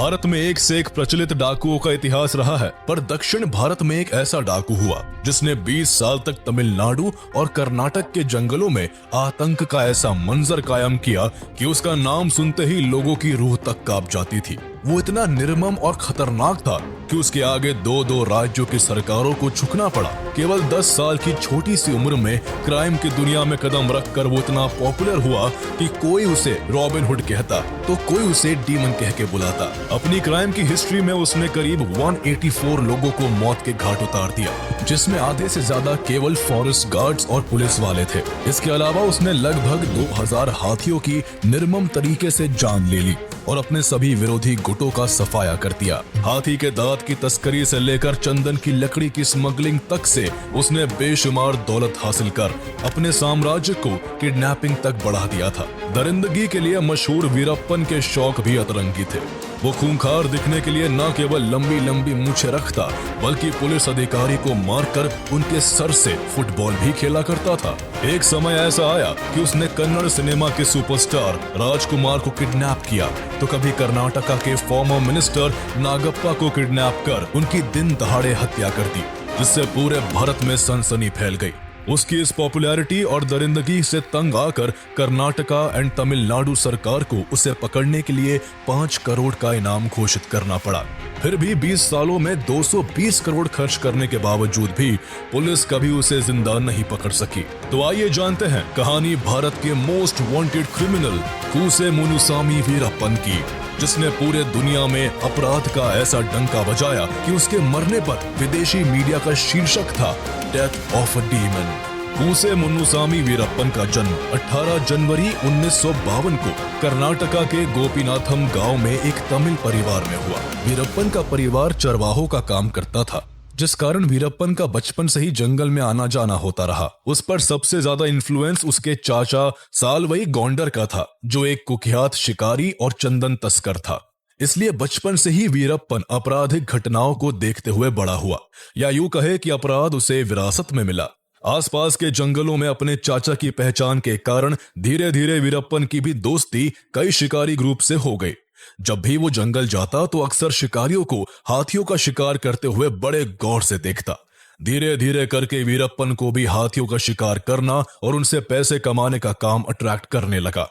भारत में एक से एक प्रचलित डाकुओं का इतिहास रहा है, पर दक्षिण भारत में एक ऐसा डाकू हुआ जिसने 20 साल तक तमिलनाडु और कर्नाटक के जंगलों में आतंक का ऐसा मंजर कायम किया कि उसका नाम सुनते ही लोगों की रूह तक कांप जाती थी। वो इतना निर्मम और खतरनाक था कि उसके आगे दो राज्यों की सरकारों को झुकना पड़ा। केवल 10 साल की छोटी सी उम्र में क्राइम की दुनिया में कदम रखकर वो इतना पॉपुलर हुआ कि कोई उसे रॉबिन हुड कहता तो कोई उसे डीमन कह के बुलाता। अपनी क्राइम की हिस्ट्री में उसने करीब 184 लोगों को मौत के घाट उतार दिया, जिसमें आधे से ज्यादा केवल फॉरेस्ट गार्ड्स और पुलिस वाले थे। इसके अलावा उसने लगभग 2000 हाथियों की निर्मम तरीके से जान ले ली और अपने सभी विरोधी गुटों का सफाया कर दिया। हाथी के दांत की तस्करी से लेकर चंदन की लकड़ी की स्मगलिंग तक से उसने बेशुमार दौलत हासिल कर अपने साम्राज्य को किडनैपिंग तक बढ़ा दिया था। दरिंदगी के लिए मशहूर वीरप्पन के शौक भी अतरंगी थे। वो खूंखार दिखने के लिए न केवल लंबी लंबी मूछें रखता, बल्कि पुलिस अधिकारी को मारकर उनके सर से फुटबॉल भी खेला करता था। एक समय ऐसा आया कि उसने कन्नड़ सिनेमा के सुपरस्टार राजकुमार को किडनैप किया, तो कभी कर्नाटका के फॉर्मर मिनिस्टर नागप्पा को किडनैप कर उनकी दिन दहाड़े हत्या कर दी, जिससे पूरे भारत में सनसनी फैल गई। उसकी इस पॉपुलैरिटी और दरिंदगी से तंग आकर कर्नाटका एंड तमिलनाडु सरकार को उसे पकड़ने के लिए 5 करोड़ का इनाम घोषित करना पड़ा। फिर भी 20 सालों में 220 करोड़ खर्च करने के बावजूद भी पुलिस कभी उसे जिंदा नहीं पकड़ सकी। तो आइए जानते हैं कहानी भारत के most wanted criminal Koose Munusamy Veerappan की, जिसने पूरे दुनिया में अपराध का ऐसा डंका बजाया कि उसके मरने पर विदेशी मीडिया का शीर्षक था death of a demon. Koose Munusamy Veerappan का जन्म 18 जनवरी 1952 को कर्नाटका के गोपीनाथम गांव में एक तमिल परिवार में हुआ। वीरप्पन का परिवार चरवाहों का काम करता था, जिस कारण वीरप्पन का बचपन से ही जंगल में आना जाना होता रहा। उस पर सबसे ज्यादा इन्फ्लुएंस उसके चाचा सालवई गौंडर का था, जो एक कुख्यात शिकारी और चंदन तस्कर था। इसलिए बचपन से ही वीरप्पन आपराधिक घटनाओं को देखते हुए बड़ा हुआ, या यूं कहे कि अपराध उसे विरासत में मिला। आसपास के जंगलों में अपने चाचा की पहचान के कारण धीरे धीरे वीरप्पन की भी दोस्ती कई शिकारी ग्रुप से हो गई। जब भी वो जंगल जाता तो अक्सर शिकारियों को हाथियों का शिकार करते हुए बड़े गौर से देखता। धीरे धीरे करके वीरप्पन को भी हाथियों का शिकार करना और उनसे पैसे कमाने का काम अट्रैक्ट करने लगा।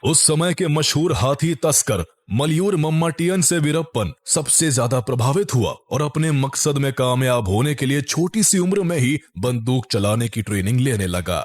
उस समय के मशहूर हाथी तस्कर मलयूर मम्माटियन से वीरप्पन सबसे ज्यादा प्रभावित हुआ और अपने मकसद में कामयाब होने के लिए छोटी सी उम्र में ही बंदूक चलाने की ट्रेनिंग लेने लगा।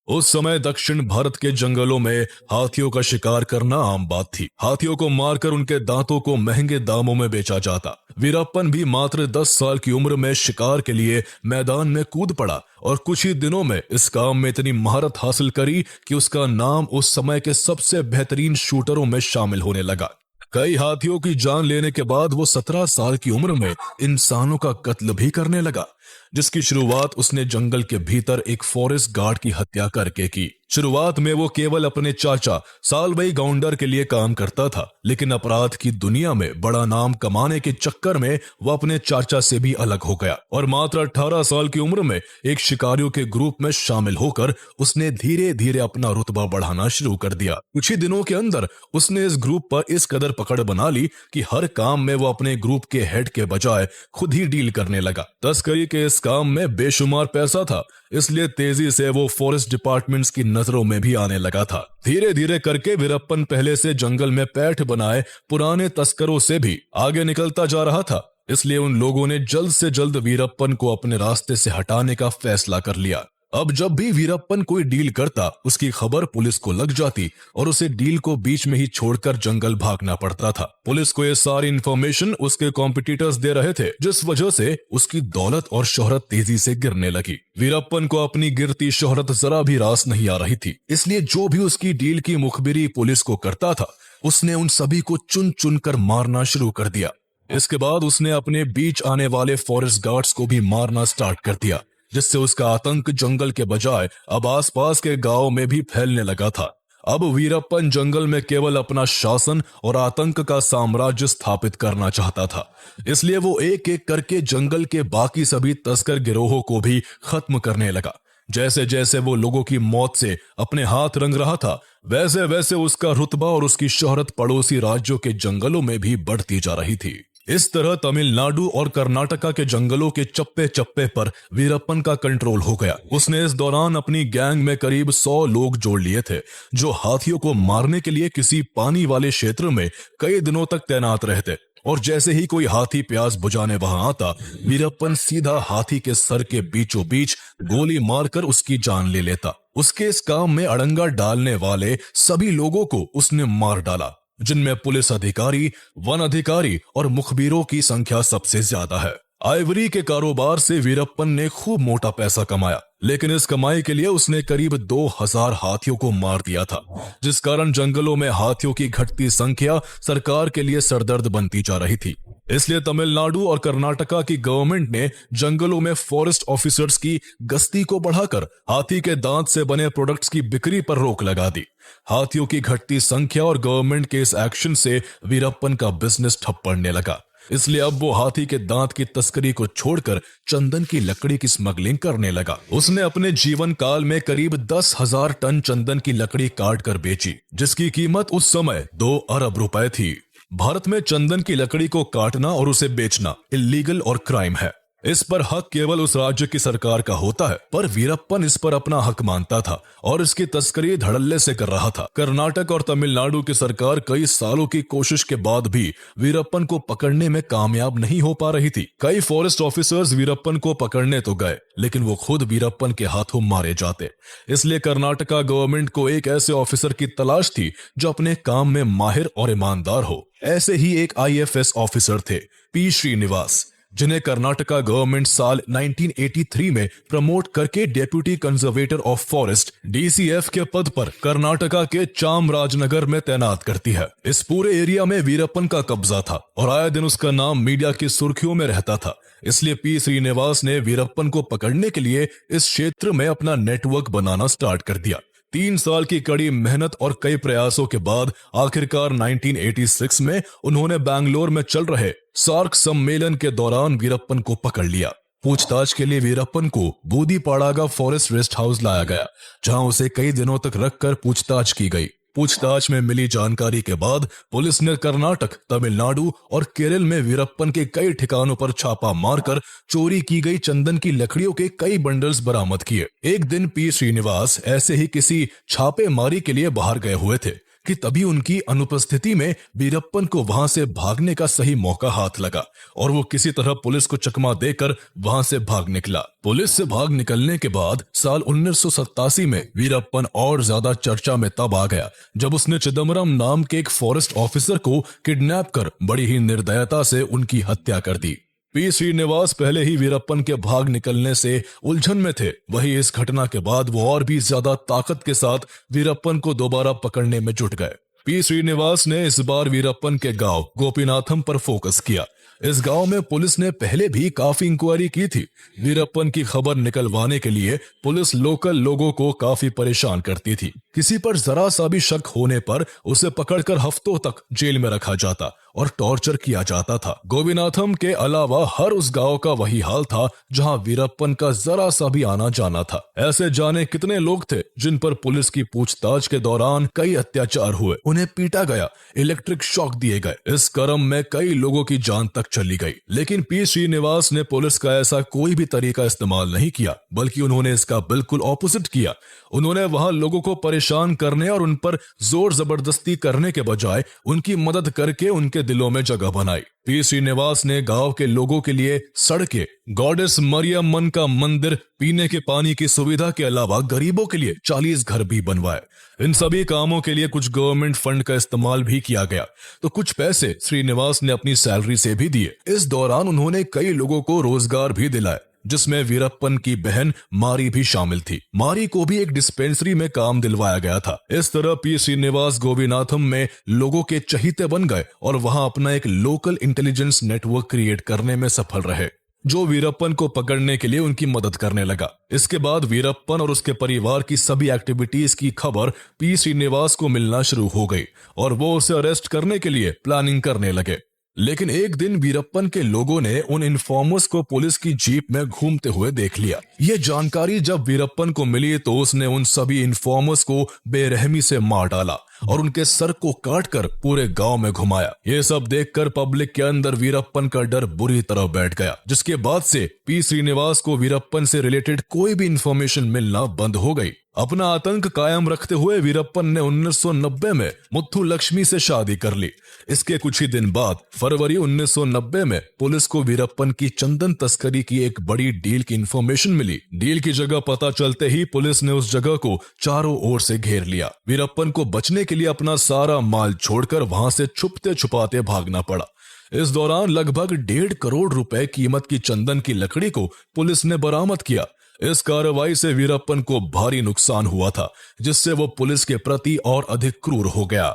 उस समय दक्षिण भारत के जंगलों में हाथियों का शिकार करना आम बात थी। हाथियों को मारकर उनके दांतों को महंगे दामों में बेचा जाता। वीरप्पन भी मात्र 10 साल की उम्र में शिकार के लिए मैदान में कूद पड़ा और कुछ ही दिनों में इस काम में इतनी महारत हासिल करी कि उसका नाम उस समय के सबसे बेहतरीन शूटरों में शामिल होने लगा। कई हाथियों की जान लेने के बाद वो 17 साल की उम्र में इंसानों का कत्ल भी करने लगा, जिसकी शुरुआत उसने जंगल के भीतर एक फॉरेस्ट गार्ड की हत्या करके की। शुरुआत में वो केवल अपने चाचा सालवई गौंडर के लिए काम करता था, लेकिन अपराध की दुनिया में बड़ा नाम कमाने के चक्कर में वो अपने चाचा से भी अलग हो गया और मात्र 18 साल की उम्र में एक शिकारियों के ग्रुप में शामिल होकर उसने धीरे धीरे अपना रुतबा बढ़ाना शुरू कर दिया। कुछ ही दिनों के अंदर उसने इस ग्रुप पर इस कदर पकड़ बना ली कि हर काम में वो अपने ग्रुप के हेड के बजाय खुद ही डील करने लगा। तस्करी के इस काम में बेशुमार पैसा था, इसलिए तेजी से वो फॉरेस्ट डिपार्टमेंट्स की नजरों में भी आने लगा था। धीरे धीरे करके वीरप्पन पहले से जंगल में पैठ बनाए पुराने तस्करों से भी आगे निकलता जा रहा था। इसलिए उन लोगों ने जल्द से जल्द वीरप्पन को अपने रास्ते से हटाने का फैसला कर लिया। अब जब भी वीरप्पन कोई डील करता, उसकी खबर पुलिस को लग जाती और उसे डील को बीच में ही छोड़कर जंगल भागना पड़ता था। पुलिस को ये सारी इंफॉर्मेशन उसके कॉम्पिटिटर्स दे रहे थे, जिस वजह से उसकी दौलत और शोहरत तेजी से गिरने लगी। वीरप्पन को अपनी गिरती शोहरत जरा भी रास नहीं आ रही थी, इसलिए जो भी उसकी डील की मुखबिरी पुलिस को करता था, उसने उन सभी को चुन चुन कर मारना शुरू कर दिया। इसके बाद उसने अपने बीच आने वाले फॉरेस्ट गार्ड्स को भी मारना स्टार्ट कर दिया, जिससे उसका आतंक जंगल के बजाय अब आसपास के गांव में भी फैलने लगा था। अब वीरप्पन जंगल में केवल अपना शासन और आतंक का साम्राज्य स्थापित करना चाहता था, इसलिए वो एक एक करके जंगल के बाकी सभी तस्कर गिरोहों को भी खत्म करने लगा। जैसे जैसे वो लोगों की मौत से अपने हाथ रंग रहा था, वैसे वैसे उसका रुतबा और उसकी शोहरत पड़ोसी राज्यों के जंगलों में भी बढ़ती जा रही थी। इस तरह तमिलनाडु और कर्नाटका के जंगलों के चप्पे चप्पे पर वीरप्पन का कंट्रोल हो गया। उसने इस दौरान अपनी गैंग में करीब 100 लोग जोड़ लिए थे, जो हाथियों को मारने के लिए किसी पानी वाले क्षेत्र में कई दिनों तक तैनात रहते। और जैसे ही कोई हाथी प्यास बुझाने वहां आता, वीरप्पन सीधा हाथी के सर के बीचों बीच गोली मारकर उसकी जान ले लेता। उसके इस काम में अड़ंगा डालने वाले सभी लोगों को उसने मार डाला, जिनमें पुलिस अधिकारी, वन अधिकारी और मुखबिरों की संख्या सबसे ज्यादा है। आइवरी के कारोबार से वीरप्पन ने खूब मोटा पैसा कमाया, लेकिन इस कमाई के लिए उसने करीब 2000 हाथियों को मार दिया था, जिस कारण जंगलों में हाथियों की घटती संख्या सरकार के लिए सरदर्द बनती जा रही थी। इसलिए तमिलनाडु और कर्नाटका की गवर्नमेंट ने जंगलों में फॉरेस्ट ऑफिसर्स की गश्ती को बढ़ाकर हाथी के दांत से बने प्रोडक्ट्स की बिक्री पर रोक लगा दी। हाथियों की घटती संख्या और गवर्नमेंट के इस एक्शन से वीरप्पन का बिजनेस ठप पड़ने लगा। इसलिए अब वो हाथी के दांत की तस्करी को छोड़कर चंदन की लकड़ी की स्मगलिंग करने लगा। उसने अपने जीवन काल में करीब 10,000 टन चंदन की लकड़ी काट कर बेची, जिसकी कीमत उस समय 2 अरब रुपए थी। भारत में चंदन की लकड़ी को काटना और उसे बेचना इल्लीगल और क्राइम है। इस पर हक केवल उस राज्य की सरकार का होता है, पर वीरप्पन इस पर अपना हक मानता था और इसकी तस्करी धड़ल्ले से कर रहा था। कर्नाटक और तमिलनाडु की सरकार कई सालों की कोशिश के बाद भी वीरप्पन को पकड़ने में कामयाब नहीं हो पा रही थी। कई फॉरेस्ट ऑफिसर्स वीरप्पन को पकड़ने तो गए, लेकिन वो खुद वीरप्पन के हाथों मारे जाते। इसलिए कर्नाटका गवर्नमेंट को एक ऐसे ऑफिसर की तलाश थी जो अपने काम में माहिर और ईमानदार हो। ऐसे ही एक IFS ऑफिसर थे, पी श्रीनिवास, जिन्हें कर्नाटका गवर्नमेंट साल 1983 में प्रमोट करके deputy conservator of forest DCF के पद पर कर्नाटका के चामराजनगर में तैनात करती है। इस पूरे एरिया में वीरप्पन का कब्जा था और आए दिन उसका नाम मीडिया की सुर्खियों में रहता था। इसलिए पी श्रीनिवास ने वीरप्पन को पकड़ने के लिए इस क्षेत्र में अपना नेटवर्क बनाना स्टार्ट कर दिया। 3 साल की कड़ी मेहनत और कई प्रयासों के बाद आखिरकार 1986 में उन्होंने बैंगलोर में चल रहे सार्क सम्मेलन के दौरान वीरप्पन को पकड़ लिया। पूछताछ के लिए वीरप्पन को बूदीपाड़ागा फॉरेस्ट रेस्ट हाउस लाया गया, जहां उसे कई दिनों तक रखकर पूछताछ की गई। पूछताछ में मिली जानकारी के बाद पुलिस ने कर्नाटक, तमिलनाडु और केरल में वीरप्पन के कई ठिकानों पर छापा मारकर चोरी की गई चंदन की लकड़ियों के कई बंडल्स बरामद किए। एक दिन पी श्रीनिवास ऐसे ही किसी छापेमारी के लिए बाहर गए हुए थे कि तभी उनकी अनुपस्थिति में वीरप्पन को वहां से भागने का सही मौका हाथ लगा और वो किसी तरह पुलिस को चकमा देकर वहां से भाग निकला। पुलिस से भाग निकलने के बाद साल 1987 में वीरप्पन और ज्यादा चर्चा में तब आ गया जब उसने चिदम्बरम नाम के एक फॉरेस्ट ऑफिसर को किडनैप कर बड़ी ही निर्दयता से उनकी हत्या कर दी। पी श्रीनिवास पहले ही वीरप्पन के भाग निकलने से उलझन में थे, वहीं इस घटना के बाद वो और भी ज्यादा ताकत के साथ वीरप्पन को दोबारा पकड़ने में जुट गए। पी श्रीनिवास ने इस बार वीरप्पन के गांव गोपीनाथम पर फोकस किया। इस गांव में पुलिस ने पहले भी काफी इंक्वायरी की थी। वीरप्पन की खबर निकलवाने के लिए पुलिस लोकल लोगों को काफी परेशान करती थी। किसी पर जरा सा भी शक होने पर उसे पकड़कर हफ्तों तक जेल में रखा जाता और टॉर्चर किया जाता था। गोपीनाथम के अलावा हर उस गांव का वही हाल था जहां वीरप्पन का जरा सा भी आना जाना था। ऐसे जाने कितने लोग थे जिन पर पुलिस की पूछताछ के दौरान कई अत्याचार हुए, उन्हें पीटा गया, इलेक्ट्रिक शॉक दिए गए। इस क्रम में कई लोगों की जान तक चली गई। लेकिन पी श्रीनिवास ने पुलिस का ऐसा कोई भी तरीका इस्तेमाल नहीं किया, बल्कि उन्होंने इसका बिल्कुल ऑपोजिट किया। उन्होंने वहां लोगों को परेशान करने और उन पर जोर जबरदस्ती करने के बजाय उनकी मदद करके उनके दिलों में जगह बनाई। पी श्रीनिवास ने गांव के लोगों के लिए सड़कें, गॉडेस मरियम्मन का मंदिर, पीने के पानी की सुविधा के अलावा गरीबों के लिए 40 घर भी बनवाए। इन सभी कामों के लिए कुछ गवर्नमेंट फंड का इस्तेमाल भी किया गया, तो कुछ पैसे श्रीनिवास ने अपनी सैलरी से भी दिए। इस दौरान उन्होंने कई लोगों को रोजगार भी दिलाए, जिसमें वीरप्पन की बहन मारी भी शामिल थी। मारी को भी एक डिस्पेंसरी में काम दिलवाया गया था। इस तरह पी श्रीनिवास गोपीनाथम में लोगों के चहीते बन गए और वहां अपना एक लोकल इंटेलिजेंस नेटवर्क क्रिएट करने में सफल रहे, जो वीरप्पन को पकड़ने के लिए उनकी मदद करने लगा। इसके बाद वीरप्पन और उसके परिवार की सभी एक्टिविटीज की खबर पी श्रीनिवास को मिलना शुरू हो गई और वो उसे अरेस्ट करने के लिए प्लानिंग करने लगे। लेकिन एक दिन वीरप्पन के लोगों ने उन इन्फॉर्मर्स को पुलिस की जीप में घूमते हुए देख लिया। ये जानकारी जब वीरप्पन को मिली तो उसने उन सभी इन्फॉर्मर्स को बेरहमी से मार डाला और उनके सर को काटकर पूरे गांव में घुमाया। ये सब देखकर पब्लिक के अंदर वीरप्पन का डर बुरी तरह बैठ गया, जिसके बाद से पी श्रीनिवास को वीरप्पन से रिलेटेड कोई भी इंफॉर्मेशन मिलना बंद हो गई। अपना आतंक कायम रखते हुए वीरप्पन ने 1990 में मुथु लक्ष्मी से शादी कर ली। इसके कुछ ही दिन बाद फरवरी 1990 में पुलिस को वीरप्पन की चंदन तस्करी की एक बड़ी डील की इंफॉर्मेशन मिली। डील की जगह पता चलते ही पुलिस ने उस जगह को चारों ओर से घेर लिया। वीरप्पन को बचने के लिए अपना सारा माल छोड़कर वहां से छुपते छुपाते भागना पड़ा। इस दौरान लगभग 1.5 करोड़ रुपए कीमत की चंदन की लकड़ी को पुलिस ने बरामद किया। इस कार्रवाई से वीरप्पन को भारी नुकसान हुआ था, जिससे वो पुलिस के प्रति और अधिक क्रूर हो गया।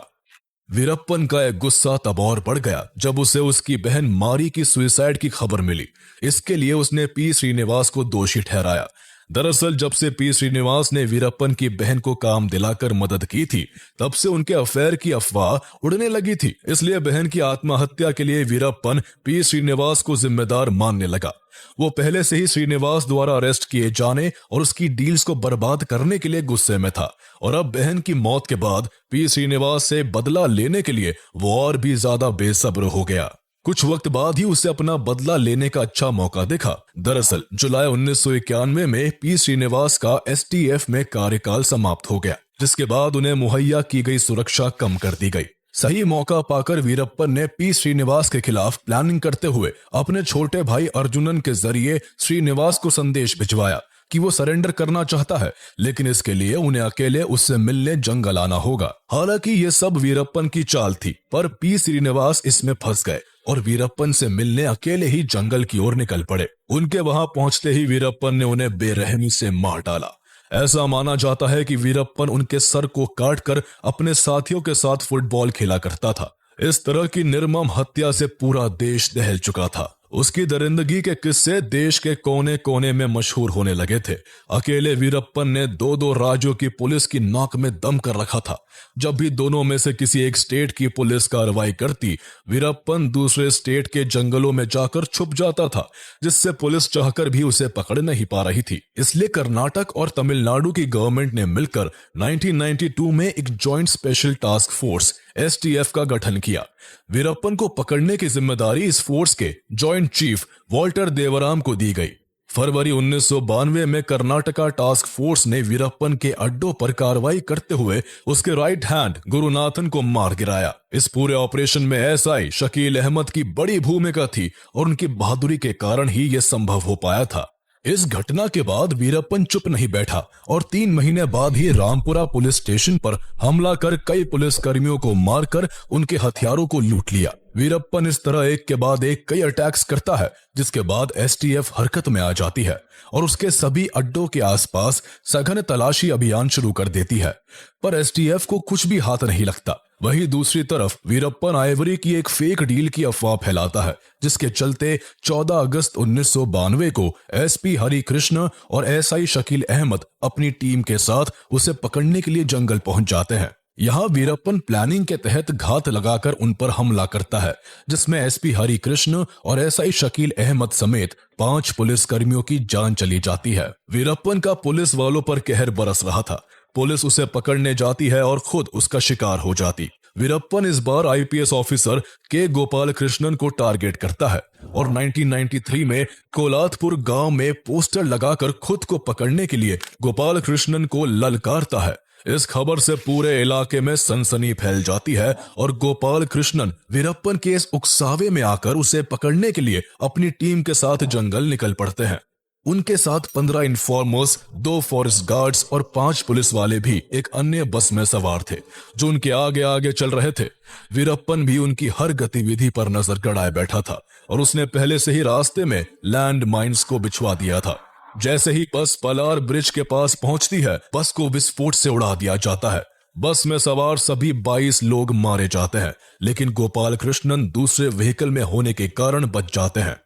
वीरप्पन का एक गुस्सा तब और बढ़ गया जब उसे उसकी बहन मारी की सुसाइड की खबर मिली। इसके लिए उसने पी श्रीनिवास को दोषी ठहराया। दरअसल जब से पी श्रीनिवास ने वीरप्पन की बहन को काम दिलाकर मदद की थी, तब से उनके अफेयर की अफवाह उड़ने लगी थी। इसलिए बहन की आत्महत्या के लिए वीरप्पन पी श्रीनिवास को जिम्मेदार मानने लगा। वो पहले से ही श्रीनिवास द्वारा अरेस्ट किए जाने और उसकी डील्स को बर्बाद करने के लिए गुस्से में था, और अब बहन की मौत के बाद पी श्रीनिवास से बदला लेने के लिए वो और भी ज्यादा बेसब्र हो गया। कुछ वक्त बाद ही उसे अपना बदला लेने का अच्छा मौका दिखा। दरअसल जुलाई 1991 में पी श्रीनिवास का एसटीएफ में कार्यकाल समाप्त हो गया, जिसके बाद उन्हें मुहैया की गई सुरक्षा कम कर दी गई। सही मौका पाकर वीरप्पन ने पी श्रीनिवास के खिलाफ प्लानिंग करते हुए अपने छोटे भाई अर्जुनन के जरिए श्रीनिवास को संदेश भिजवाया कि वो सरेंडर करना चाहता है, लेकिन इसके लिए उन्हें अकेले उससे मिलने जंगल आना होगा। हालांकि ये सब वीरप्पन की चाल थी, पर पी श्रीनिवास इसमें फंस गए और वीरप्पन से मिलने अकेले ही जंगल की ओर निकल पड़े। उनके वहां पहुंचते ही वीरप्पन ने उन्हें बेरहमी से मार डाला। ऐसा माना जाता है कि वीरप्पन उनके सर को काटकर अपने साथियों के साथ फुटबॉल खेला करता था। इस तरह की निर्मम हत्या से पूरा देश दहल चुका था। उसकी दरिंदगी के किस्से देश के कोने कोने में मशहूर होने लगे थे। अकेले वीरप्पन ने 2-2 राज्यों की पुलिस की नाक में दम कर रखा था। जब भी दोनों में से किसी एक स्टेट की पुलिस कार्रवाई करती, वीरप्पन दूसरे स्टेट के जंगलों में जाकर छुप जाता था, जिससे पुलिस चाहकर भी उसे पकड़ नहीं पा रही थी। इसलिए कर्नाटक और तमिलनाडु की गवर्नमेंट ने मिलकर 1992 में एक joint special task force STF का गठन किया। वीरप्पन को पकड़ने की जिम्मेदारी इस फोर्स के जॉइंट चीफ वॉल्टर देवराम को दी गई। फरवरी 1992 में कर्नाटका टास्क फोर्स ने वीरप्पन के अड्डों पर कार्रवाई करते हुए उसके राइट हैंड गुरुनाथन को मार गिराया। इस पूरे ऑपरेशन में एसआई शकील अहमद की बड़ी भूमिका थी और उनकी बहादुरी के कारण ही यह संभव हो पाया था। इस घटना के बाद वीरप्पन चुप नहीं बैठा और 3 महीने बाद ही रामपुरा पुलिस स्टेशन पर हमला कर कई पुलिस कर्मियों को मारकर उनके हथियारों को लूट लिया। वीरप्पन इस तरह एक के बाद एक कई अटैक्स करता है, जिसके बाद एसटीएफ हरकत में आ जाती है और उसके सभी अड्डों के आसपास सघन तलाशी अभियान शुरू कर देती है, पर एसटीएफ को कुछ भी हाथ नहीं लगता। वहीं दूसरी तरफ वीरप्पन आइवरी की एक फेक डील की अफवाह फैलाता है, जिसके चलते 14 अगस्त 1992 को एसपी हरि कृष्ण और एसआई शकील अहमद अपनी टीम के साथ उसे पकड़ने के लिए जंगल पहुंच जाते हैं। यहाँ वीरप्पन प्लानिंग के तहत घात लगाकर उन पर हमला करता है, जिसमें एसपी हरि कृष्ण और एसआई शकील अहमद समेत 5 पुलिस कर्मियों की जान चली जाती है। वीरप्पन का पुलिस वालों पर कहर बरस रहा था। पुलिस उसे पकड़ने जाती है और खुद उसका शिकार हो जाती। वीरप्पन इस बार आईपीएस ऑफिसर के गोपाल कृष्णन को टारगेट करता है और 1993 में कोलाथपुर गांव में पोस्टर लगाकर खुद को पकड़ने के लिए गोपाल कृष्णन को ललकारता है। इस खबर से पूरे इलाके में सनसनी फैल जाती है और गोपाल कृष्णन वीरप्पन के इस उकसावे में आकर उसे पकड़ने के लिए अपनी टीम के साथ जंगल निकल पड़ते हैं। उनके साथ 15 इन्फॉर्मर्स, 2 फॉरेस्ट गार्ड्स और 5 पुलिस वाले भी एक अन्य बस में सवार थे, जो उनके आगे आगे चल रहे थे। वीरप्पन भी उनकी हर गतिविधि पर नजर गड़ाए बैठा था और उसने पहले से ही रास्ते में लैंड माइन्स को बिछवा दिया था। जैसे ही बस पलार ब्रिज के पास पहुंचती है, बस को विस्फोट से उड़ा दिया जाता है। बस में सवार सभी 22 लोग मारे जाते हैं, लेकिन गोपाल कृष्णन दूसरे व्हीकल में होने के कारण बच जाते हैं।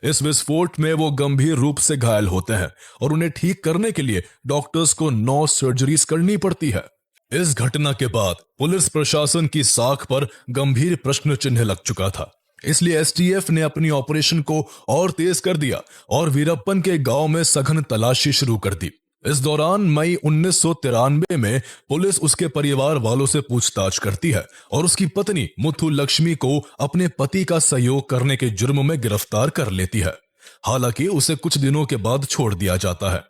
इस विस्फोट में वो गंभीर रूप से घायल होते हैं और उन्हें ठीक करने के लिए डॉक्टर्स को 9 सर्जरीज करनी पड़ती है। इस घटना के बाद पुलिस प्रशासन की साख पर गंभीर प्रश्न चिन्ह लग चुका था। इसलिए एसटीएफ ने अपनी ऑपरेशन को और तेज कर दिया और वीरप्पन के गांव में सघन तलाशी शुरू कर दी। इस दौरान मई 1993 में पुलिस उसके परिवार वालों से पूछताछ करती है और उसकी पत्नी मुथु लक्ष्मी को अपने पति का सहयोग करने के जुर्म में गिरफ्तार कर लेती है। हालांकि उसे कुछ दिनों के बाद छोड़ दिया जाता है।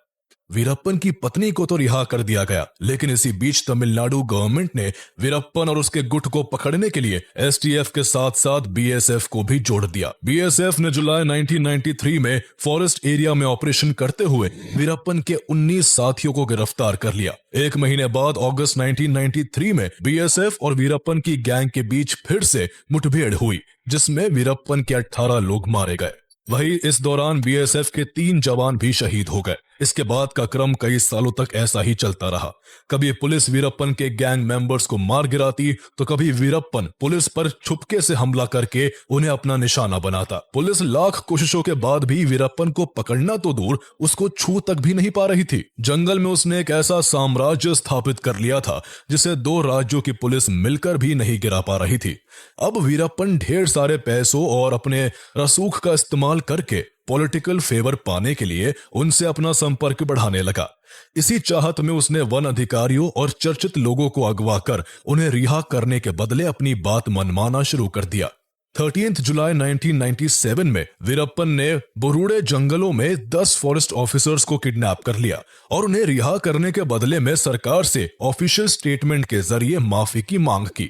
वीरप्पन की पत्नी को तो रिहा कर दिया गया, लेकिन इसी बीच तमिलनाडु गवर्नमेंट ने वीरप्पन और उसके गुट को पकड़ने के लिए एसटीएफ के साथ साथ बीएसएफ को भी जोड़ दिया। बीएसएफ ने जुलाई 1993 में फॉरेस्ट एरिया में ऑपरेशन करते हुए वीरप्पन के 19 साथियों को गिरफ्तार कर लिया। एक महीने बाद अगस्त 1993 में बीएसएफ और वीरप्पन की गैंग के बीच फिर से मुठभेड़ हुई, जिसमें वीरप्पन के 18 लोग मारे गए। वहीं इस दौरान बीएसएफ के 3 जवान भी शहीद हो गए। इसके बाद का क्रम कई सालों तक ऐसा ही चलता रहा। कभी पुलिस वीरप्पन के गैंग मेंबर्स को मार गिराती, तो कभी वीरप्पन पुलिस पर छुपके से हमला करके उन्हें अपना निशाना बनाता। पुलिस लाख कोशिशों के बाद भी वीरप्पन को पकड़ना तो दूर, उसको छू तक भी नहीं पा रही थी। जंगल में उसने एक ऐसा साम्राज्य स्थापित कर लिया था जिसे 2 राज्यों की पुलिस मिलकर भी नहीं गिरा पा रही थी। अब वीरप्पन ढेर सारे पैसों और अपने रसूख का इस्तेमाल करके पॉलिटिकल फेवर पाने के लिए उनसे अपना संपर्क बढ़ाने लगा। इसी चाहत में उसने वन अधिकारियों और चर्चित लोगों को अगवा कर उन्हें रिहा करने के बदले अपनी बात मनमाना शुरू कर दिया। 13 जुलाई 1997 में वीरप्पन ने बुरूडे जंगलों में 10 फॉरेस्ट ऑफिसर्स को किडनैप कर लिया और उन्हें रिहा करने के बदले में सरकार से ऑफिशियल स्टेटमेंट के जरिए माफी की मांग की।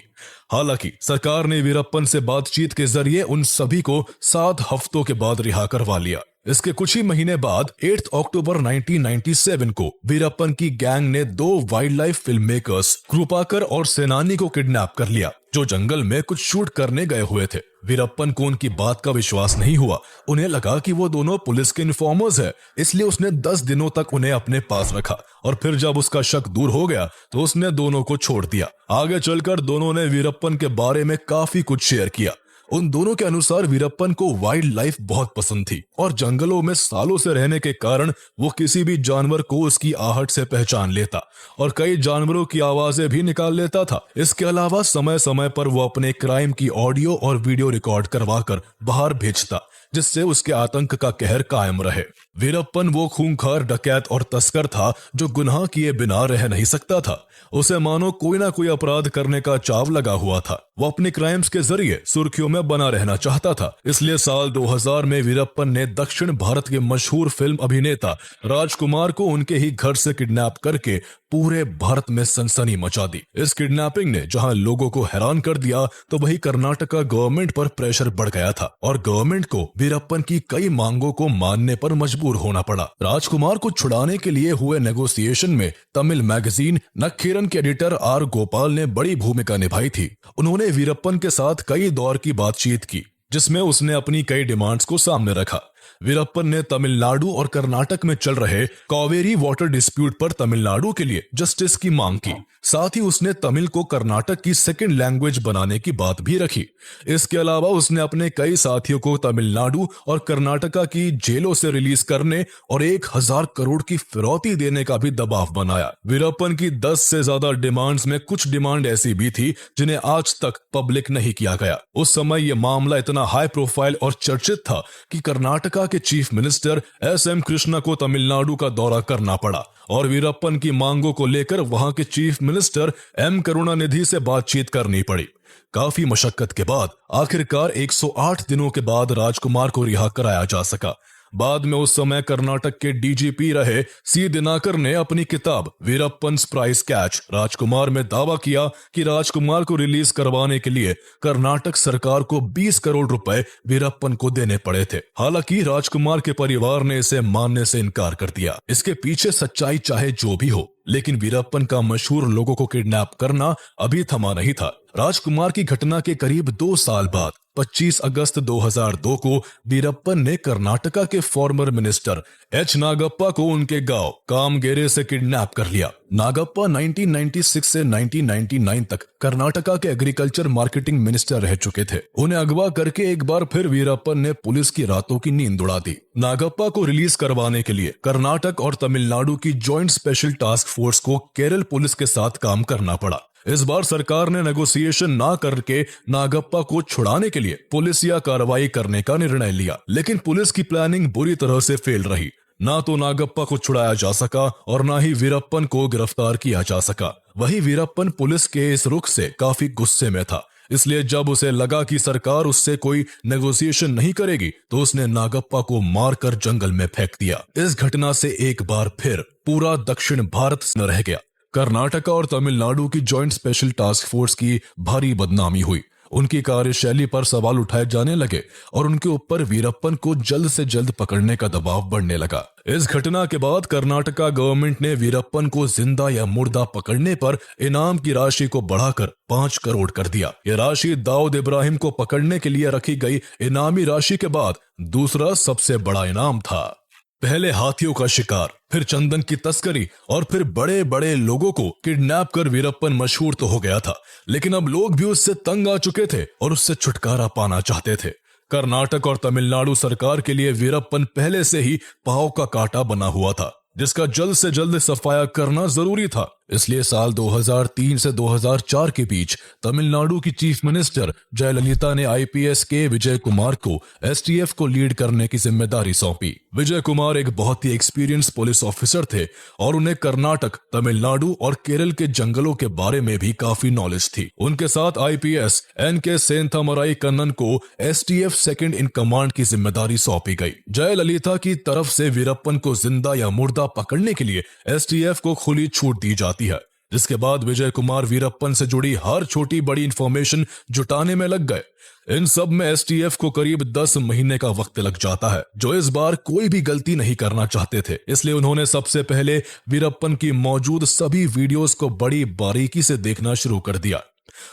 हालांकि सरकार ने वीरप्पन से बातचीत के जरिए उन सभी को 7 हफ्तों के बाद रिहा करवा लिया। इसके कुछ ही महीने बाद 8 अक्टूबर 1997 को वीरप्पन की गैंग ने 2 वाइल्ड लाइफ फिल्म मेकर्स कृपाकर और सेनानी को किडनैप कर लिया, जो जंगल में कुछ शूट करने गए हुए थे। वीरप्पन को उनकी बात का विश्वास नहीं हुआ। उन्हें लगा कि वो दोनों पुलिस के इन्फॉर्मर्स हैं, इसलिए उसने 10 दिनों तक उन्हें अपने पास रखा और फिर जब उसका शक दूर हो गया तो उसने दोनों को छोड़ दिया। आगे चलकर दोनों ने वीरप्पन के बारे में काफी कुछ शेयर किया। उन दोनों के अनुसार वीरप्पन को वाइल्ड लाइफ बहुत पसंद थी और जंगलों में सालों से रहने के कारण वो किसी भी जानवर को उसकी आहट से पहचान लेता और कई जानवरों की आवाजें भी निकाल लेता था। इसके अलावा समय समय पर वो अपने क्राइम की ऑडियो और वीडियो रिकॉर्ड करवाकर बाहर भेजता, जिससे उसके आतंक का कहर कायम रहे। वीरप्पन वो खूंखार डकैत और तस्कर था जो गुनाह किए बिना रह नहीं सकता था। उसे मानो कोई ना कोई अपराध करने का चाव लगा हुआ था। वो अपने क्राइम्स के जरिए सुर्खियों में बना रहना चाहता था। इसलिए साल 2000 में वीरप्पन ने दक्षिण भारत के मशहूर फिल्म अभिनेता राजकुमार को उनके ही घर से किडनैप करके पूरे भारत में सनसनी मचा दी। इस किडनैपिंग ने जहां लोगों को हैरान कर दिया, तो वही कर्नाटका गवर्नमेंट पर प्रेशर बढ़ गया था और गवर्नमेंट को वीरप्पन की कई मांगों को मानने पर मजबूर होना पड़ा। राजकुमार को छुड़ाने के लिए हुए नेगोशिएशन में तमिल मैगजीन नक्कीरन के एडिटर आर गोपाल ने बड़ी भूमिका निभाई थी। उन्होंने वीरप्पन के साथ कई दौर की बातचीत की, जिसमें उसने अपनी कई डिमांड्स को सामने रखा। वीरप्पन ने तमिलनाडु और कर्नाटक में चल रहे कावेरी वाटर डिस्प्यूट पर तमिलनाडु के लिए जस्टिस की मांग की। साथ ही उसने तमिल को कर्नाटक की सेकंड लैंग्वेज बनाने की बात भी रखी। इसके अलावा उसने अपने कई साथियों को तमिलनाडु और कर्नाटका की जेलों से रिलीज करने और 1000 करोड़ की फिरौती देने का भी दबाव बनाया। वीरप्पन की 10 से ज्यादा डिमांड्स में कुछ डिमांड ऐसी भी थी जिन्हें आज तक पब्लिक नहीं किया गया। उस समय यह मामला इतना हाई प्रोफाइल और चर्चित था कि कर्नाटका के चीफ मिनिस्टर एस.एम. कृष्णा को तमिलनाडु का दौरा करना पड़ा और वीरप्पन की मांगों को लेकर वहां के चीफ मिनिस्टर एम. करुणानिधि से बातचीत करनी पड़ी। काफी मशक्कत के बाद आखिरकार 108 दिनों के बाद राजकुमार को रिहा कराया जा सका। बाद में उस समय कर्नाटक के डीजीपी रहे सी दिनाकर ने अपनी किताब वीरप्पन्स प्राइस कैच राजकुमार में दावा किया कि राजकुमार को रिलीज करवाने के लिए कर्नाटक सरकार को 20 करोड़ रुपए वीरप्पन को देने पड़े थे। हालांकि राजकुमार के परिवार ने इसे मानने से इनकार कर दिया। इसके पीछे सच्चाई चाहे जो भी हो, लेकिन वीरप्पन का मशहूर लोगों को किडनैप करना अभी थमा नहीं था। राजकुमार की घटना के करीब 2 साल बाद 25 अगस्त 2002 को वीरप्पन ने कर्नाटका के फॉर्मर मिनिस्टर एच. नागप्पा को उनके गांव कामगेरे से किडनैप कर लिया। नागप्पा 1996 से 1999 तक कर्नाटका के एग्रीकल्चर मार्केटिंग मिनिस्टर रह चुके थे। उन्हें अगवा करके एक बार फिर वीरप्पन ने पुलिस की रातों की नींद उड़ा दी। नागप्पा को रिलीज करवाने के लिए कर्नाटक और तमिलनाडु की जॉइंट स्पेशल टास्क फोर्स को केरल पुलिस के साथ काम करना पड़ा। इस बार सरकार ने नेगोशिएशन ना करके नागप्पा को छुड़ाने के लिए पुलिस या कार्रवाई करने का निर्णय लिया, लेकिन पुलिस की प्लानिंग बुरी तरह से फेल रही। ना तो नागप्पा को छुड़ाया जा सका और ना ही वीरप्पन को गिरफ्तार किया जा सका। वही वीरप्पन पुलिस के इस रुख से काफी गुस्से में था, इसलिए जब उसे लगा कि सरकार उससे कोई नेगोशिएशन नहीं करेगी तो उसने नागप्पा को मारकर जंगल में फेंक दिया। इस घटना से एक बार फिर पूरा दक्षिण भारत न रह गया। कर्नाटका और तमिलनाडु की जॉइंट स्पेशल टास्क फोर्स की भारी बदनामी हुई। उनकी कार्यशैली पर सवाल उठाए जाने लगे और उनके ऊपर वीरप्पन को जल्द से जल्द पकड़ने का दबाव बढ़ने लगा। इस घटना के बाद कर्नाटका गवर्नमेंट ने वीरप्पन को जिंदा या मुर्दा पकड़ने पर इनाम की राशि को बढ़ाकर 5 करोड़ कर दिया। यह राशि दाऊद इब्राहिम को पकड़ने के लिए रखी गई इनामी राशि के बाद दूसरा सबसे बड़ा इनाम था। पहले हाथियों का शिकार, फिर चंदन की तस्करी और फिर बड़े बड़े लोगों को किडनैप कर वीरप्पन मशहूर तो हो गया था, लेकिन अब लोग भी उससे तंग आ चुके थे और उससे छुटकारा पाना चाहते थे। कर्नाटक और तमिलनाडु सरकार के लिए वीरप्पन पहले से ही पांव का कांटा बना हुआ था, जिसका जल्द से जल्द सफाया करना जरूरी था। इसलिए साल 2003 से 2004 के बीच तमिलनाडु की चीफ मिनिस्टर जयललिता ने आईपीएस के विजय कुमार को एसटीएफ को लीड करने की जिम्मेदारी सौंपी। विजय कुमार एक बहुत ही एक्सपीरियंस पुलिस ऑफिसर थे और उन्हें कर्नाटक, तमिलनाडु और केरल के जंगलों के बारे में भी काफी नॉलेज थी। उनके साथ आईपीएस एनके सेंथामराई कन्नन को एसटीएफ सेकंड इन कमांड की जिम्मेदारी सौंपी गई। जयललिता की तरफ से वीरप्पन को जिंदा या मुर्दा पकड़ने के लिए एसटीएफ को खुली छूट दी जाती है, जिसके बाद विजय कुमार वीरप्पन से जुड़ी हर छोटी बड़ी इंफॉर्मेशन जुटाने में लग गए। इन सब में एसटीएफ को करीब 10 महीने का वक्त लग जाता है, जो इस बार कोई भी गलती नहीं करना चाहते थे। इसलिए उन्होंने सबसे पहले वीरप्पन की मौजूद सभी वीडियोस को बड़ी बारीकी से देखना शुरू कर दिया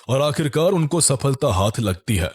और आखिरकार उनको सफलता हाथ लगती है।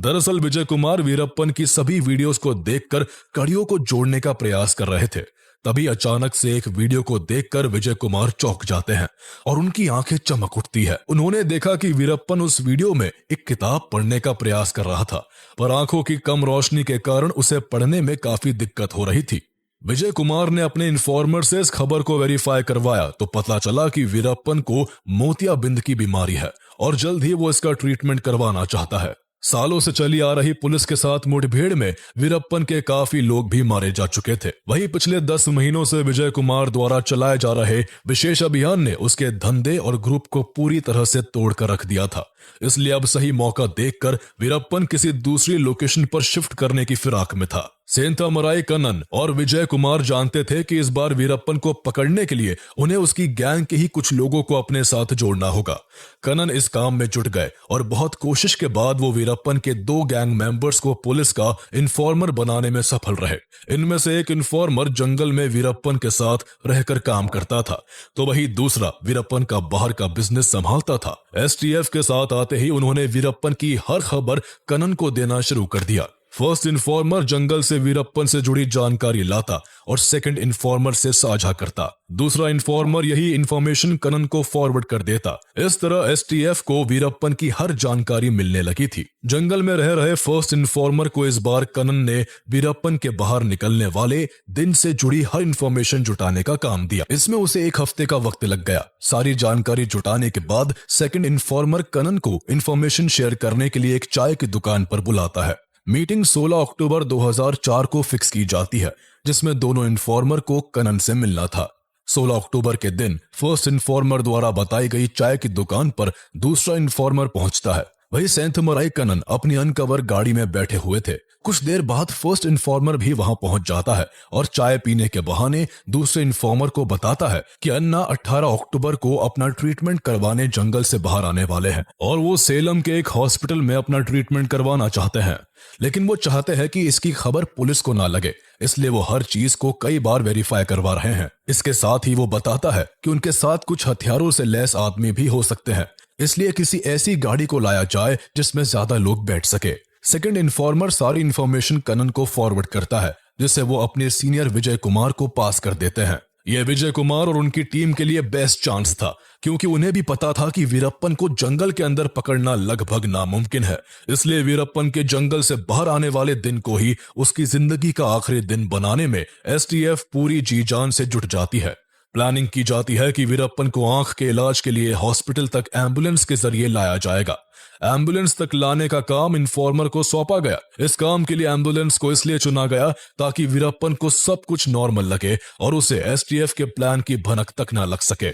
दरअसल विजय कुमार वीरप्पन की सभी वीडियोस को देखकर कड़ियों को जोड़ने का प्रयास कर रहे थे। तभी अचानक से एक वीडियो को देखकर विजय कुमार चौंक जाते हैं और उनकी आंखें चमक उठती है। उन्होंने देखा कि वीरप्पन उस वीडियो में एक किताब पढ़ने का प्रयास कर रहा था, पर आंखों की कम रोशनी के कारण उसे पढ़ने में काफी दिक्कत हो रही थी। विजय कुमार ने अपने इन्फॉर्मर से इस खबर को वेरीफाई करवाया तो पता चला कि वीरप्पन को मोतियाबिंद की बीमारी है और जल्द ही वो इसका ट्रीटमेंट करवाना चाहता है। सालों से चली आ रही पुलिस के साथ मुठभेड़ में वीरप्पन के काफी लोग भी मारे जा चुके थे। वहीं पिछले 10 महीनों से विजय कुमार द्वारा चलाए जा रहे विशेष अभियान ने उसके धंधे और ग्रुप को पूरी तरह से तोड़कर रख दिया था। इसलिए अब सही मौका देखकर वीरप्पन किसी दूसरी लोकेशन पर शिफ्ट करने की फिराक में था। सेंथामराई कन्नन और विजय कुमार जानते थे कि इस बार वीरप्पन को पकड़ने के लिए उन्हें उसकी गैंग के ही कुछ लोगों को अपने साथ जोड़ना होगा। कन्नन इस काम में जुट गए और बहुत कोशिश के बाद वो वीरप्पन के 2 गैंग मेंबर्स को पुलिस का इन्फॉर्मर बनाने में सफल रहे। इनमें से एक इन्फॉर्मर जंगल में वीरप्पन के साथ रहकर काम करता था, तो वही दूसरा वीरप्पन का बाहर का बिजनेस संभालता था। एसटीएफ के साथ आते ही उन्होंने वीरप्पन की हर खबर कन्नन को देना शुरू कर दिया। फर्स्ट इन्फॉर्मर जंगल से वीरप्पन से जुड़ी जानकारी लाता और सेकंड इन्फॉर्मर से साझा करता। दूसरा इन्फॉर्मर यही इन्फॉर्मेशन कन्नन को फॉरवर्ड कर देता। इस तरह एसटीएफ को वीरप्पन की हर जानकारी मिलने लगी थी। जंगल में रह रहे फर्स्ट इन्फॉर्मर को इस बार कन्नन ने वीरप्पन के बाहर निकलने वाले दिन से जुड़ी हर इन्फॉर्मेशन जुटाने का काम दिया। इसमें उसे 1 हफ्ते का वक्त लग गया। सारी जानकारी जुटाने के बाद सेकंड इन्फॉर्मर कन्नन को इन्फॉर्मेशन शेयर करने के लिए एक चाय की दुकान पर बुलाता है। मीटिंग 16 अक्टूबर 2004 को फिक्स की जाती है, जिसमें दोनों इन्फॉर्मर को कन्नन से मिलना था। 16 अक्टूबर के दिन फर्स्ट इन्फॉर्मर द्वारा बताई गई चाय की दुकान पर दूसरा इन्फॉर्मर पहुंचता है। वही सेंथामराई कन्नन अपनी अनकवर गाड़ी में बैठे हुए थे। कुछ देर बाद फर्स्ट इन्फॉर्मर भी वहां पहुंच जाता है और चाय पीने के बहाने दूसरे इन्फॉर्मर को बताता है कि अन्ना 18 अक्टूबर को अपना ट्रीटमेंट करवाने जंगल से बाहर आने वाले हैं और वो सेलम के एक हॉस्पिटल में अपना ट्रीटमेंट करवाना चाहते हैं, लेकिन वो चाहते हैं कि इसकी खबर पुलिस को ना लगे, इसलिए वो हर चीज को कई बार वेरीफाई करवा रहे हैं। इसके साथ ही वो बताता है कि उनके साथ कुछ हथियारों से लैस आदमी भी हो सकते हैं, इसलिए किसी ऐसी गाड़ी को लाया जाए जिसमें ज्यादा लोग बैठ सके। सेकंड इन्फॉर्मर सारी इन्फॉर्मेशन कन्नन को फॉरवर्ड करता है, जिससे वो अपने सीनियर विजय कुमार को पास कर देते हैं। यह विजय कुमार और उनकी टीम के लिए बेस्ट चांस था, क्योंकि उन्हें भी पता था कि वीरप्पन को जंगल के अंदर पकड़ना लगभग नामुमकिन है। इसलिए वीरप्पन के जंगल से बाहर आने वाले दिन को ही उसकी जिंदगी का आखिरी दिन बनाने में एसटीएफ पूरी जी जान से जुट जाती है। प्लानिंग की जाती है कि वीरप्पन को आंख के इलाज के लिए हॉस्पिटल तक एम्बुलेंस के जरिए लाया जाएगा। एम्बुलेंस तक लाने का काम इन्फॉर्मर को सौंपा गया। इस काम के लिए एम्बुलेंस को इसलिए चुना गया ताकि वीरप्पन को सब कुछ नॉर्मल लगे और उसे एसटीएफ के प्लान की भनक तक ना लग सके।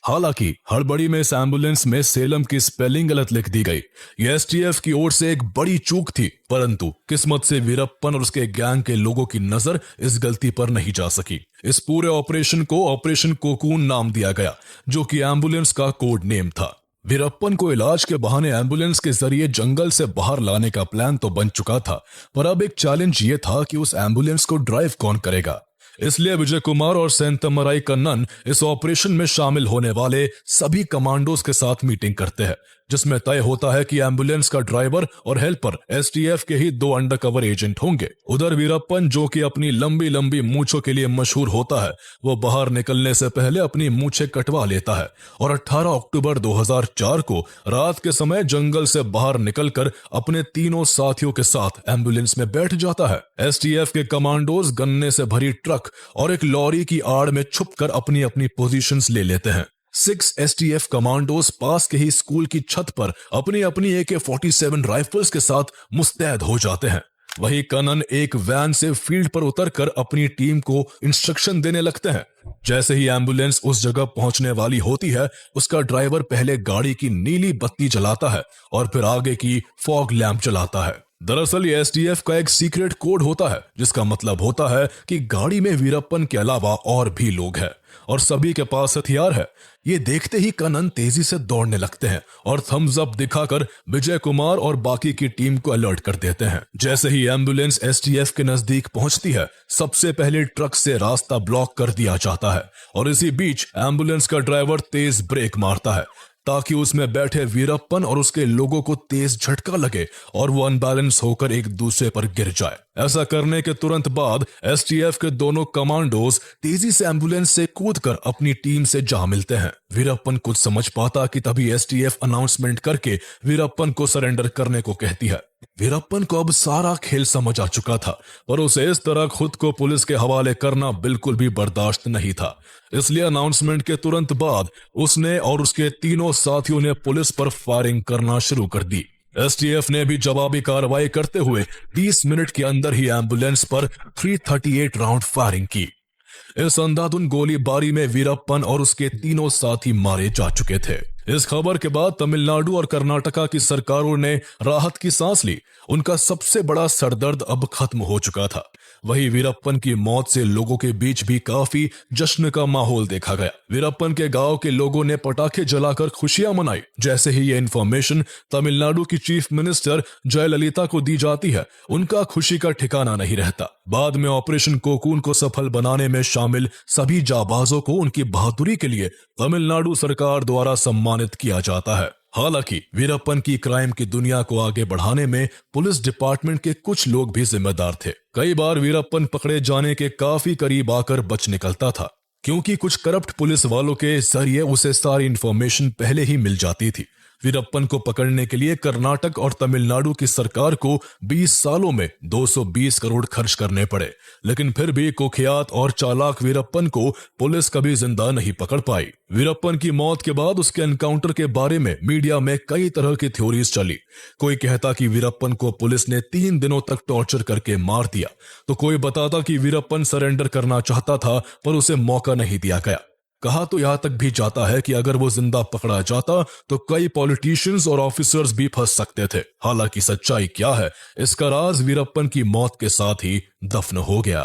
हालांकि हड़बड़ी में इस एम्बुलेंस में सेलम की स्पेलिंग गलत लिख दी गई। यह एसटीएफ की ओर से एक बड़ी चूक थी, परंतु किस्मत से वीरप्पन और उसके गैंग के लोगों की नजर इस गलती पर नहीं जा सकी। इस पूरे ऑपरेशन को ऑपरेशन कोकून नाम दिया गया, जो कि एम्बुलेंस का कोड नेम था। वीरप्पन को इलाज के बहाने एम्बुलेंस के जरिए जंगल से बाहर लाने का प्लान तो बन चुका था, पर अब एक चैलेंज ये था कि उस एम्बुलेंस को ड्राइव कौन करेगा। इसलिए विजय कुमार और सेंतमराई कन्नन इस ऑपरेशन में शामिल होने वाले सभी कमांडोज के साथ मीटिंग करते हैं, जिसमें तय होता है कि एम्बुलेंस का ड्राइवर और हेल्पर एसटीएफ के ही 2 अंडरकवर एजेंट होंगे। उधर वीरप्पन, जो कि अपनी लंबी लंबी मूंछों के लिए मशहूर होता है, वो बाहर निकलने से पहले अपनी मूंछें कटवा लेता है और 18 अक्टूबर 2004 को रात के समय जंगल से बाहर निकलकर अपने तीनों साथियों के साथ एम्बुलेंस में बैठ जाता है। एसटीएफ के कमांडोज गन्ने से भरी ट्रक और एक लॉरी की आड़ में छुपकर अपनी अपनी पोजीशंस ले लेते हैं। 6 एसटीएफ कमांडोज पास के ही स्कूल की छत पर अपनी अपनी AK-47 राइफल्स के साथ मुस्तैद हो जाते हैं। वहीं कनन एक वैन से फील्ड पर उतरकर अपनी टीम को इंस्ट्रक्शन देने लगते हैं। जैसे ही एम्बुलेंस उस जगह पहुंचने वाली होती है, उसका ड्राइवर पहले गाड़ी की नीली बत्ती जलाता है और फिर आगे की फॉग लैंप जलाता है। दरअसल ये एसटीएफ का एक सीक्रेट कोड होता है, जिसका मतलब होता है कि गाड़ी में वीरप्पन के अलावा और भी लोग हैं और सभी के पास हथियार है। ये देखते ही कनन तेजी से दौड़ने लगते हैं और थम्स अप दिखाकर विजय कुमार और बाकी की टीम को अलर्ट कर देते हैं। जैसे ही एम्बुलेंस एसटीएफ के नजदीक पहुंचती है, सबसे पहले ट्रक से रास्ता ब्लॉक कर दिया जाता है और इसी बीच एम्बुलेंस का ड्राइवर तेज ब्रेक मारता है ताकि उसमें बैठे वीरप्पन और उसके लोगों को तेज झटका लगे और वो अनबैलेंस होकर एक दूसरे पर गिर जाए। ऐसा करने के तुरंत बाद एसटीएफ के दोनों कमांडोज तेजी से एम्बुलेंस से कूदकर अपनी टीम से जा मिलते हैं। वीरप्पन कुछ समझ पाता कि तभी एसटीएफ अनाउंसमेंट करके वीरप्पन को सरेंडर करने को कहती है। वीरप्पन को अब सारा खेल समझ आ चुका था, पर उसे इस तरह खुद को पुलिस के हवाले करना बिल्कुल भी बर्दाश्त नहीं था। इसलिए अनाउंसमेंट के तुरंत बाद उसने और उसके तीनों साथियों ने पुलिस पर फायरिंग करना शुरू कर दी। एसटीएफ ने भी जवाबी कार्रवाई करते हुए 20 मिनट के अंदर ही एम्बुलेंस पर 338 राउंड फायरिंग की। इस अंधाधुन गोलीबारी में वीरप्पन और उसके तीनों साथी मारे जा चुके थे। इस खबर के बाद तमिलनाडु और कर्नाटका की सरकारों ने राहत की सांस ली। उनका सबसे बड़ा सरदर्द अब खत्म हो चुका था। वहीं वीरप्पन की मौत से लोगों के बीच भी काफी जश्न का माहौल देखा गया। वीरप्पन के गांव के लोगों ने पटाखे जलाकर खुशियां मनाई। जैसे ही ये इन्फॉर्मेशन तमिलनाडु की चीफ मिनिस्टर जयललिता को दी जाती है, उनका खुशी का ठिकाना नहीं रहता। बाद में ऑपरेशन कोकून को सफल बनाने में शामिल सभी जाबाजों को उनकी बहादुरी के लिए तमिलनाडु सरकार द्वारा सम्मानित किया जाता है। हालांकि वीरप्पन की क्राइम की दुनिया को आगे बढ़ाने में पुलिस डिपार्टमेंट के कुछ लोग भी जिम्मेदार थे। कई बार वीरप्पन पकड़े जाने के काफी करीब आकर बच निकलता था, क्योंकि कुछ करप्ट पुलिस वालों के जरिए उसे सारी इंफॉर्मेशन पहले ही मिल जाती थी। वीरप्पन को पकड़ने के लिए कर्नाटक और तमिलनाडु की सरकार को 20 सालों में 220 करोड़ खर्च करने पड़े, लेकिन फिर भी कुख्यात और चालाक वीरप्पन को पुलिस कभी जिंदा नहीं पकड़ पाई। वीरप्पन की मौत के बाद उसके एनकाउंटर के बारे में मीडिया में कई तरह की थ्योरीज चली। कोई कहता कि वीरप्पन को पुलिस ने 3 दिनों तक टॉर्चर करके मार दिया, तो कोई बताता कि वीरप्पन सरेंडर करना चाहता था पर उसे मौका नहीं दिया गया। कहा तो यहां तक भी जाता है कि अगर वो जिंदा पकड़ा जाता तो कई पॉलिटिशियंस और ऑफिसर्स भी फंस सकते थे। हालांकि सच्चाई क्या है, इसका राज वीरप्पन की मौत के साथ ही दफन हो गया।